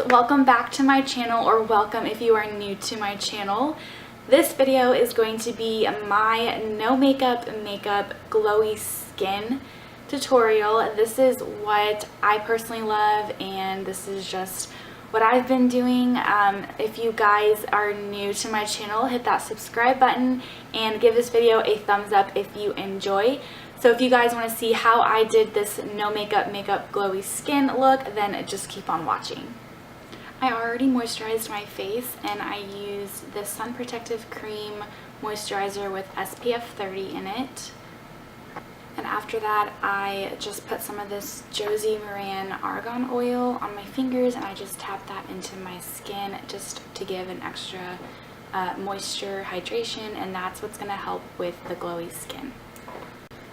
welcome back to my channel, or welcome if you are new to my channel. This video is going to be my no makeup glowy skin tutorial. This is what I personally love, and this is just what I've been doing. If you guys are new to my channel, hit that subscribe button and give this video a thumbs up if you enjoy. So if you guys want to see how I did this no makeup glowy skin look, then just keep on watching. I already moisturized my face, and I used this Sun Protective Cream moisturizer with SPF 30 in it. And after that, I just put some of this Josie Maran Argan oil on my fingers, and I just tapped that into my skin just to give an extra moisture, hydration, and that's what's going to help with the glowy skin.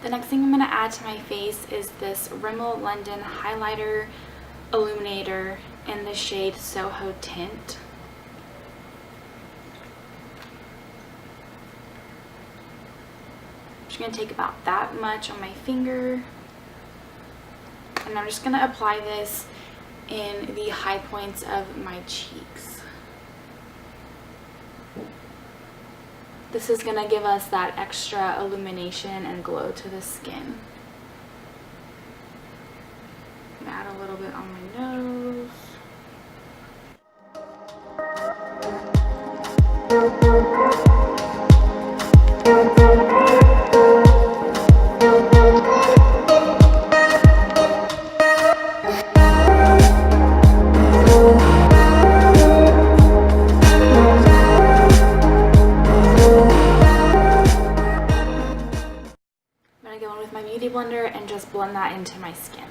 The next thing I'm going to add to my face is this Rimmel London Highlighter Illuminator in the shade Soho Tint. I'm just going to take about that much on my finger, and I'm just going to apply this in the high points of my cheeks. This is going to give us that extra illumination and glow to the skin. I'm going to add a little bit on my nose. Blender and just blend that into my skin.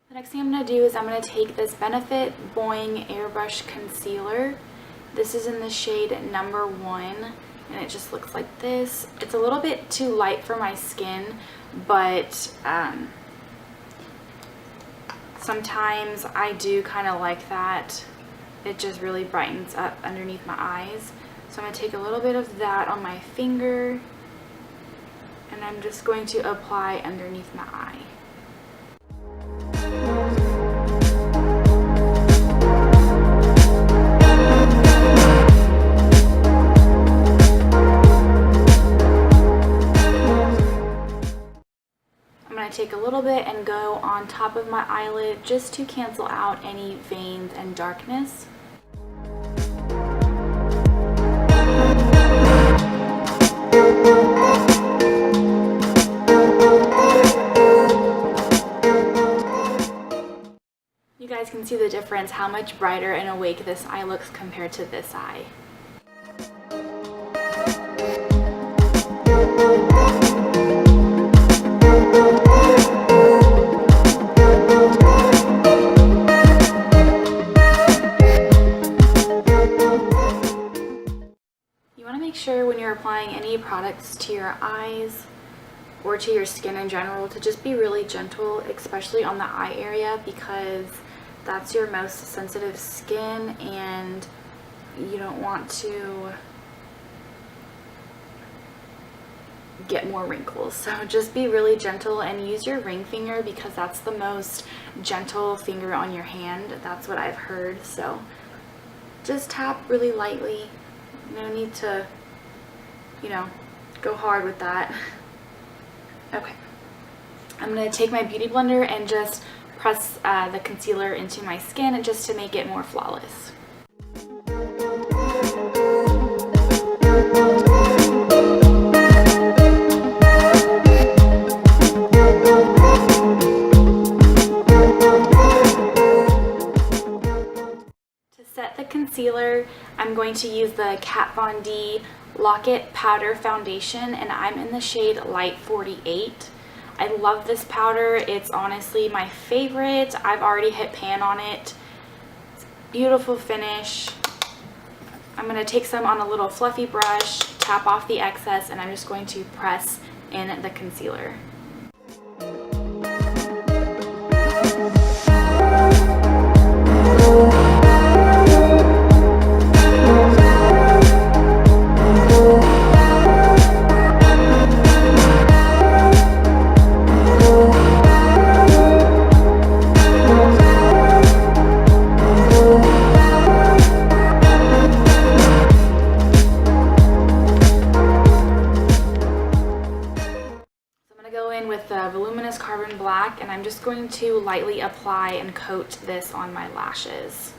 The next thing I'm going to do is I'm going to take this Benefit Boing Airbrush Concealer. This is in the shade number 1, and it just looks like this. It's a little bit too light for my skin, but sometimes I do kind of like that. It just really brightens up underneath my eyes. So I'm going to take a little bit of that on my finger, and I'm just going to apply underneath my eye. Take a little bit and go on top of my eyelid just to cancel out any veins and darkness. You guys can see the difference, how much brighter and awake this eye looks compared to this eye. Make sure when you're applying any products to your eyes or to your skin in general to just be really gentle, especially on the eye area, because that's your most sensitive skin and you don't want to get more wrinkles. So just be really gentle and use your ring finger, because that's the most gentle finger on your hand. That's what I've heard. So just tap really lightly. No need to, go hard with that. Okay. I'm going to take my beauty blender and just press the concealer into my skin just to make it more flawless. To set the concealer, I'm going to use the Kat Von D Lock-It Powder Foundation, and I'm in the shade Light 48. I love this powder. It's honestly my favorite. I've already hit pan on it. It's a beautiful finish. I'm going to take some on a little fluffy brush, tap off the excess, and I'm just going to press in the concealer. just going to lightly apply and coat this on my lashes.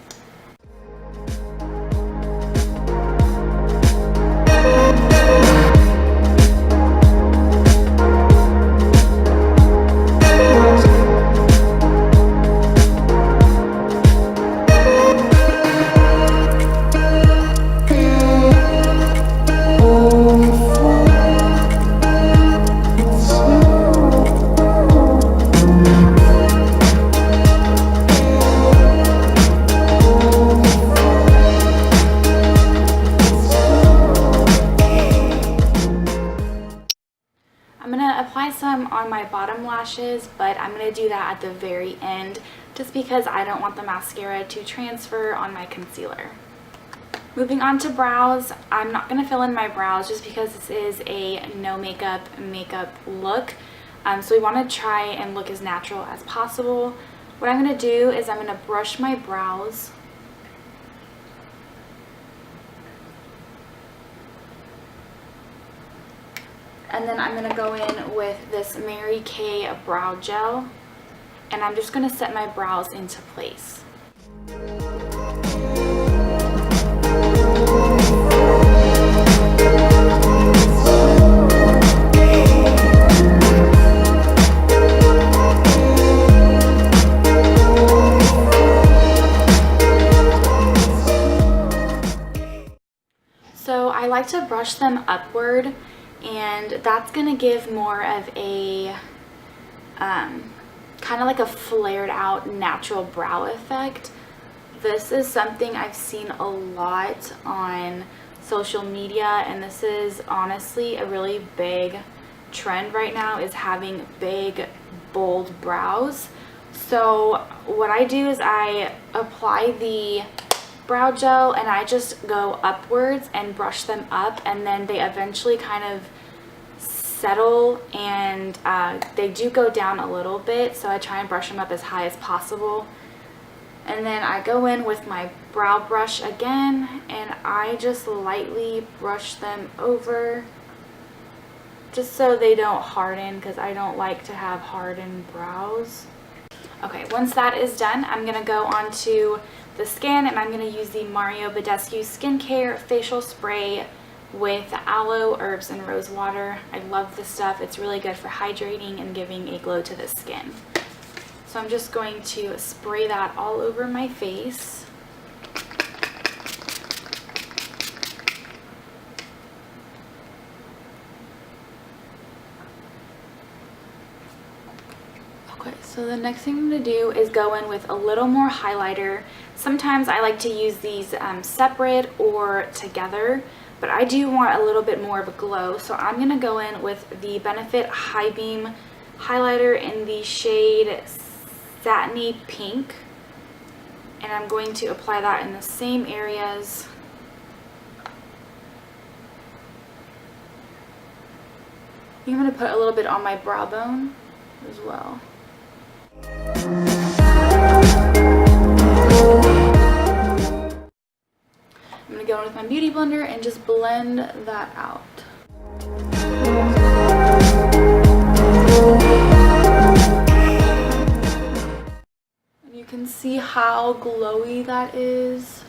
I'm going to apply some on my bottom lashes, but I'm going to do that at the very end just because I don't want the mascara to transfer on my concealer. Moving on to brows, I'm not going to fill in my brows just because this is a no makeup look. So we want to try and look as natural as possible. What I'm going to do is I'm going to brush my brows. And then I'm going to go in with this Mary Kay brow gel, and I'm just going to set my brows into place. So I like to brush them upward, and that's gonna give more of a kind of like a flared out natural brow effect. This is something I've seen a lot on social media, and this is honestly a really big trend right now, is having big bold brows. So what I do is I apply the brow gel and I just go upwards and brush them up, and then they eventually kind of settle, and they do go down a little bit, so I try and brush them up as high as possible. And then I go in with my brow brush again and I just lightly brush them over just so they don't harden, because I don't like to have hardened brows. Okay, once that is done, I'm gonna go on to the skin, and I'm going to use the Badescu Skincare Facial Spray with aloe, herbs, and rose water. I love this stuff. It's really good for hydrating and giving a glow to the skin. So I'm just going to spray that all over my face. Okay, so the next thing I'm going to do is go in with a little more highlighter. Sometimes I like to use these separate or together, but I do want a little bit more of a glow. So I'm going to go in with the Benefit High Beam highlighter in the shade Satiny Pink. And I'm going to apply that in the same areas. I'm going to put a little bit on my brow bone as well. I'm going to go in with my beauty blender and just blend that out. And you can see how glowy that is.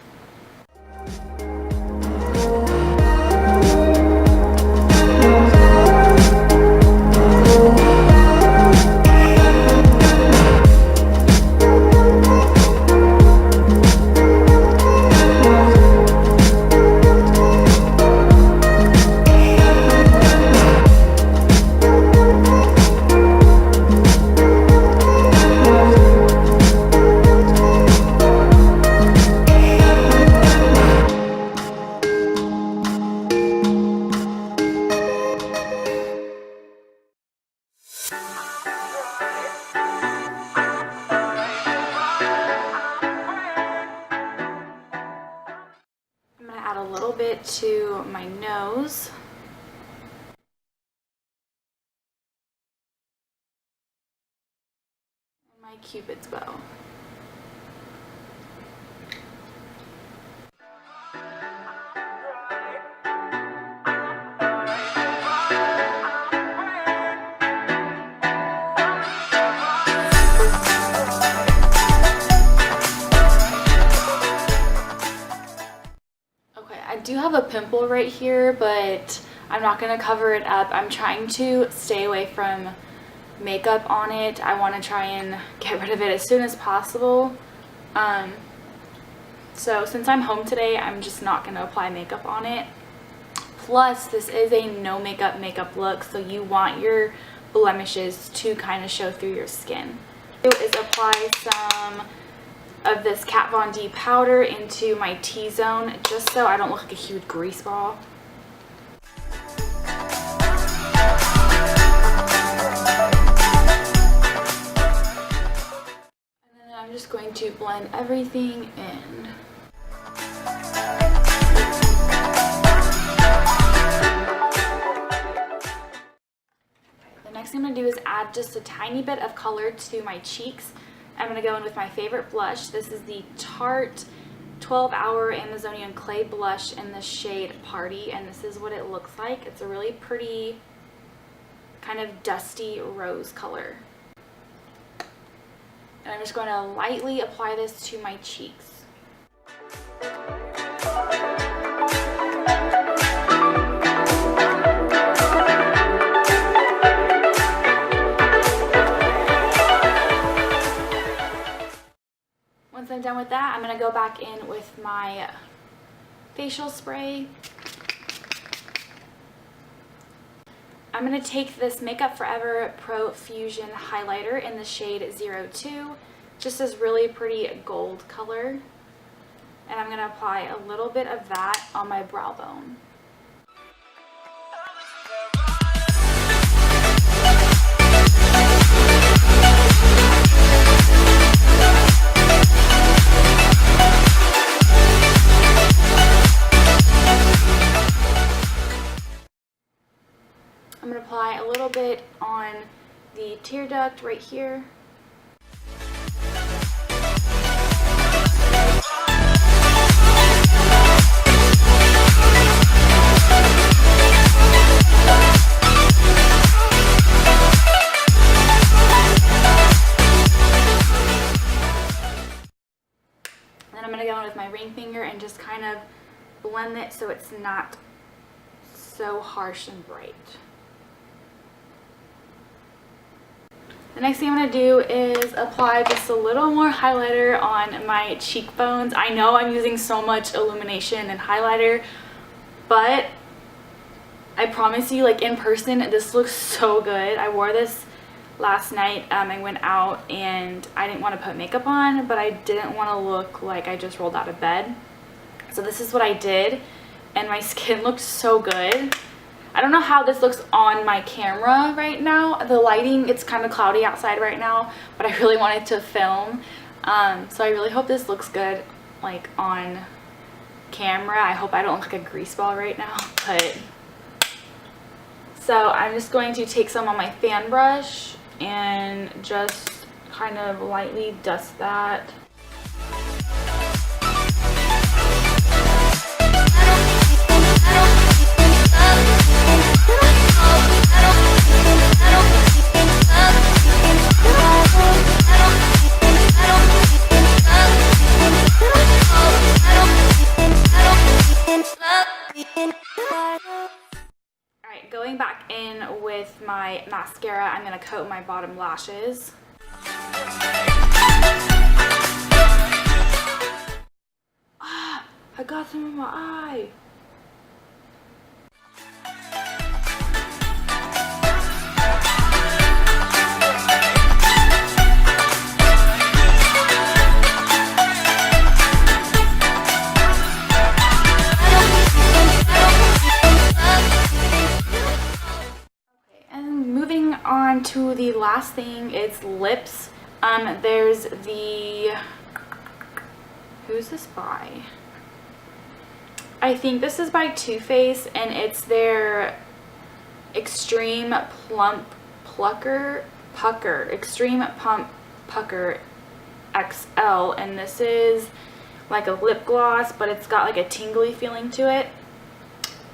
Add a little bit to my nose. And my Cupid's bow. have a pimple right here, but I'm not going to cover it up. I'm trying to stay away from makeup on it. I want to try and get rid of it as soon as possible. So since I'm home today, I'm just not going to apply makeup on it. Plus, this is a no makeup look, so you want your blemishes to kind of show through your skin. Is apply some of this Kat Von D powder into my T-zone, just so I don't look like a huge grease ball. And then I'm just going to blend everything in. The next thing I'm going to do is add just a tiny bit of color to my cheeks. I'm going to go in with my favorite blush. This is the Tarte 12-Hour Amazonian Clay Blush in the shade Party, and this is what it looks like. It's a really pretty kind of dusty rose color. And I'm just going to lightly apply this to my cheeks. Once I'm done with that, I'm going to go back in with my facial spray. I'm going to take this Makeup Forever Pro-Fusion highlighter in the shade 02, just this really pretty gold color. And I'm going to apply a little bit of that on my brow bone. I'm going to apply a little bit on the tear duct right here. Then I'm going to go in with my ring finger and just kind of blend it so it's not so harsh and bright. The next thing I'm going to do is apply just a little more highlighter on my cheekbones. I know I'm using so much illumination and highlighter, but I promise you, like in person, this looks so good. I wore this last night. I went out and I didn't want to put makeup on, but I didn't want to look like I just rolled out of bed. So this is what I did, and my skin looked so good. I don't know how this looks on my camera right now. The lighting, it's kind of cloudy outside right now, but I really wanted to film. So I really hope this looks good like on camera. I hope I don't look like a grease ball right now. But so I'm just going to take some on my fan brush and just kind of lightly dust that. Alright, going back in with my mascara, I'm going to coat my bottom lashes. Ah, I got some in my eye. On to the last thing, it's lips. There's the, who's this by? I think this is by Too Faced, and it's their Extreme Plump Pucker, Extreme Pump Pucker XL, and this is like a lip gloss, but it's got like a tingly feeling to it.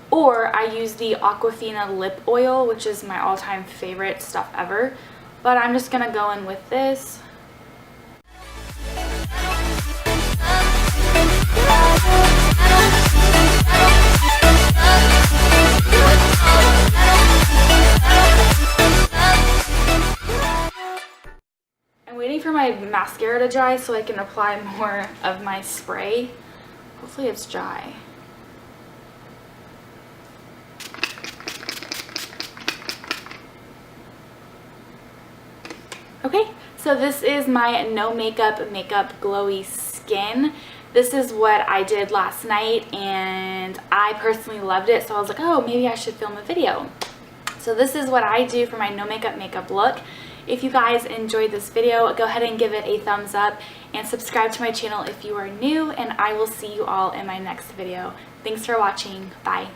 Or I use the Aquafina lip oil, which is my all-time favorite stuff ever. But I'm just gonna go in with this. mascara to dry so I can apply more of my spray. Hopefully it's dry. Okay, so this is my no makeup glowy skin. This is what I did last night and I personally loved it, so I was like, oh, maybe I should film a video. So this is what I do for my no makeup look. If you guys enjoyed this video, go ahead and give it a thumbs up and subscribe to my channel if you are new, and I will see you all in my next video. Thanks for watching. Bye.